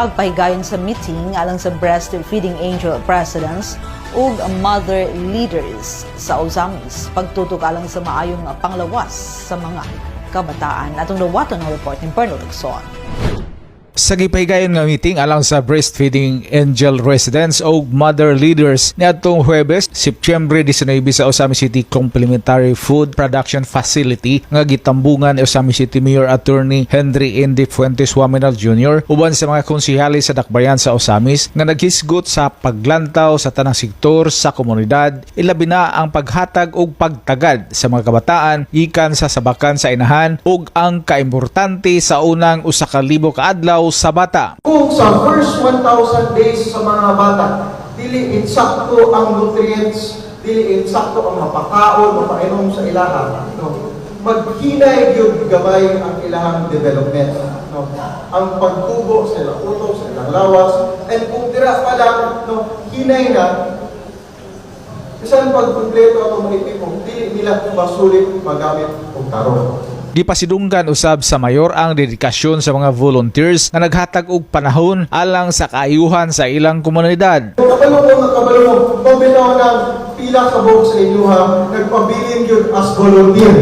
pagpahigayon sa meeting alang sa breastfeeding angel presidents ug mother leaders sa Ozamis pagtutok alang sa maayong panglawas sa mga kabataan. Atong nawaton ang report ni Bernard Lacson. Sa gipahigayon nga meeting alang sa breastfeeding angel residents o mother leaders niadtong Huwebes, Septyembre 19 sa Ozamis City Complementary Food Production Facility nga gitambungan ni Ozamis City Mayor Attorney Henry Indy Fuentes Waminal Jr. uban sa mga konsehali sa dakbayan sa Ozamis nga naghisgot sa paglantaw sa tanang sektor sa komunidad, ilabi na ang paghatag og pagtagad sa mga kabataan gikan sa sabakan sa inahan ug ang kaimportante sa unang usa ka libo ka adlaw sa bata. Kung sa first 1,000 days sa mga bata, dili insakto ang nutrients, dili insakto ang mapakaon, mapainom sa ilaha. No? Maghinay yun gamay ang ilahang development. No? Ang pagtubo sa ilang utok, sa ilang lawas, and kung tira pa lang, no, hinay na, isang pagkumpleto at maitipong, dili nila masulit magamit o taro. Gipasidunggan usab sa mayor ang dedikasyon sa mga volunteers na naghatag og panahon alang sa kaayuhan sa ilang komunidad. Kabalo mo, pabinaw ng pila ka buhok sa inyo ha, nagpabilin yun as volunteer.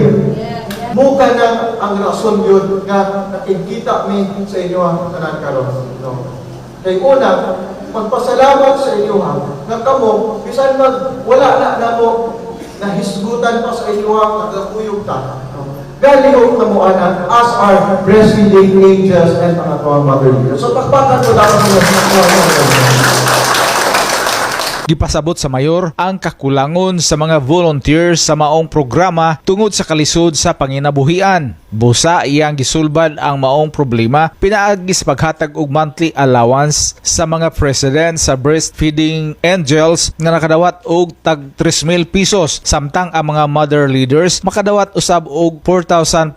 Mukha na ang rason yun na nakikita mi sa inyo ha, tanan karon. No? Kaya una, magpasalamat sa inyo ha, na kamo, bisan wala na mo, nahisgutan pa sa inyo ha, nagkakuyog ta. Galihog na mo anak as our breastfeeding angels and mga tuwang mother leaders. So, pakpakan ko lang Gipasabot sa mayor ang kakulangon sa mga volunteers sa maong programa tungod sa kalisod sa panginabuhian. Busa iyang gisulbad ang maong problema pinaagi sa paghatag og monthly allowance sa mga president sa breastfeeding angels nga nakadawat og tag 3,000 pesos samtang ang mga mother leaders makadawat usab og 4,500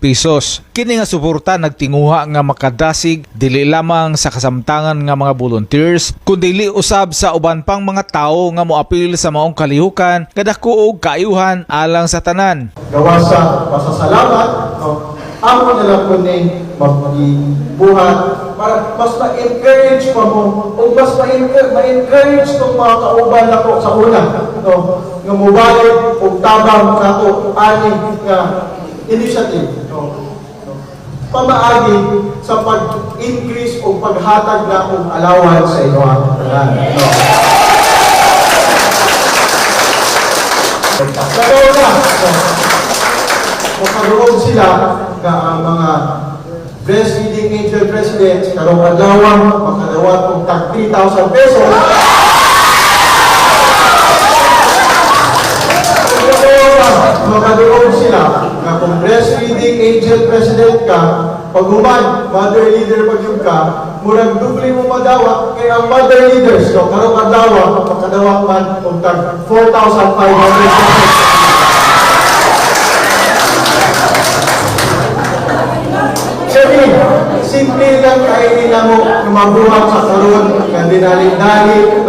pesos. Kini nga suporta nagtinguha nga makadasig dili lamang sa kasamtangan nga mga volunteers kundi usab sa uban pang mga tao nga moapil sa maong kalihukan kadako og kaayuhan alang sa tanan. Gawa sa pasasalamat, ako na lang po ni magbuhat para mas ma-encourage pa mo o mas ma-encourage itong mga kauban na po sa una nga mubalik o tabang na ito aning initiative. Pamaagi sa pag-increase o paghatag na kong allowance sa inyo ang tanan. Nagawa na. Makaroon sila na ang mga breastfeeding angel presidents karong adlaw makadawat og tag 3,000 pesos. Makaroon sila na kung breastfeeding angel president ka, pag human, mother leader pag yun ka, murag dupli mo madawa, kaya ang mother leaders, so, karong adlaw makadawat man og tag 4,500 pesos. Simple lang kayo nila mo mabuhat sa karon ng dinali-dali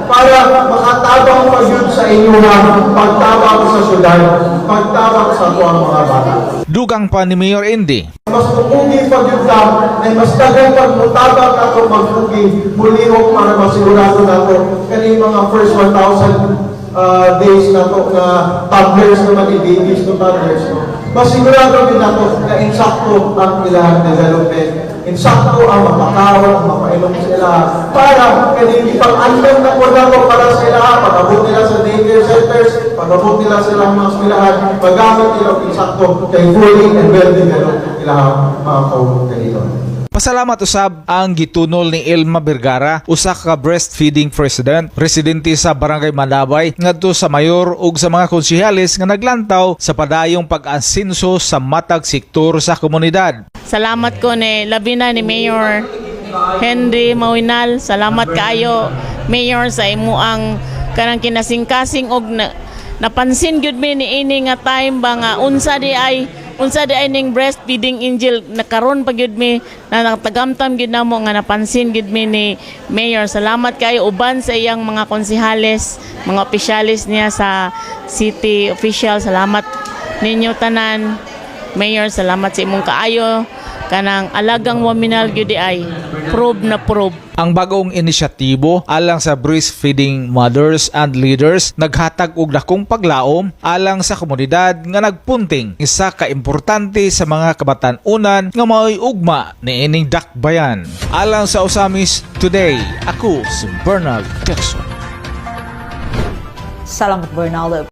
para makatabang pa yun sa inyo na pagtabang sa syudad, pagtabang sa tuwang mga bata. Dugang pa ni Mayor Indy. Mas pupugi pag yun ka, ay mas dagang pagmutabang ako magpugi, mulihok para masigurado na ito. Kaya mga first 1,000 days na ito na toddlers naman, i-babies to toddlers. Masigurado din nato na insakto ang ilang development, insakto ang mapakaon, ang mapainom sa ilaha, para kanili pang-andam na po nato para sa ilaha, pag-abot nila sa daycare centers, pag-abot nila sa ilang mga eskwelahan, magamit nila insakto kay fully and well-developed ilaha mga kaugali. Pasalamat usab ang gitunol ni Elma Vergara, usa ka breastfeeding president, residente sa Barangay Manabay, ngadto sa mayor ug sa mga konsehales nga naglantaw sa padayong pag-asinso sa matag sektor sa komunidad. Salamat ko ni labina ni Mayor Henry Mawinal. Salamat kaayo Mayor sa imo ang kanang kinasingkasing og napansin gyud mi ni ini nga time ba nga unsa di ay ning breastfeeding angel nakaron pa gyud mi na natagamtam gyud namo nga napansin gyud mi ni Mayor. Salamat kayo uban sa iyang mga konsehales, mga opisyalis niya sa city official. Salamat ninyo tanan Mayor, salamat sa imong kaayo kanang alagang waminal gyud ay probe na probe. Ang bagong inisyatibo alang sa breastfeeding mothers and leaders naghatag og dakong paglaom alang sa komunidad nga nagpunting isa ka importante sa mga kabatan-unan nga mao'y ugma ni ining dakbayan. Alang sa Usamis Today, ako si Bernard Jackson. Salamat, Bernal.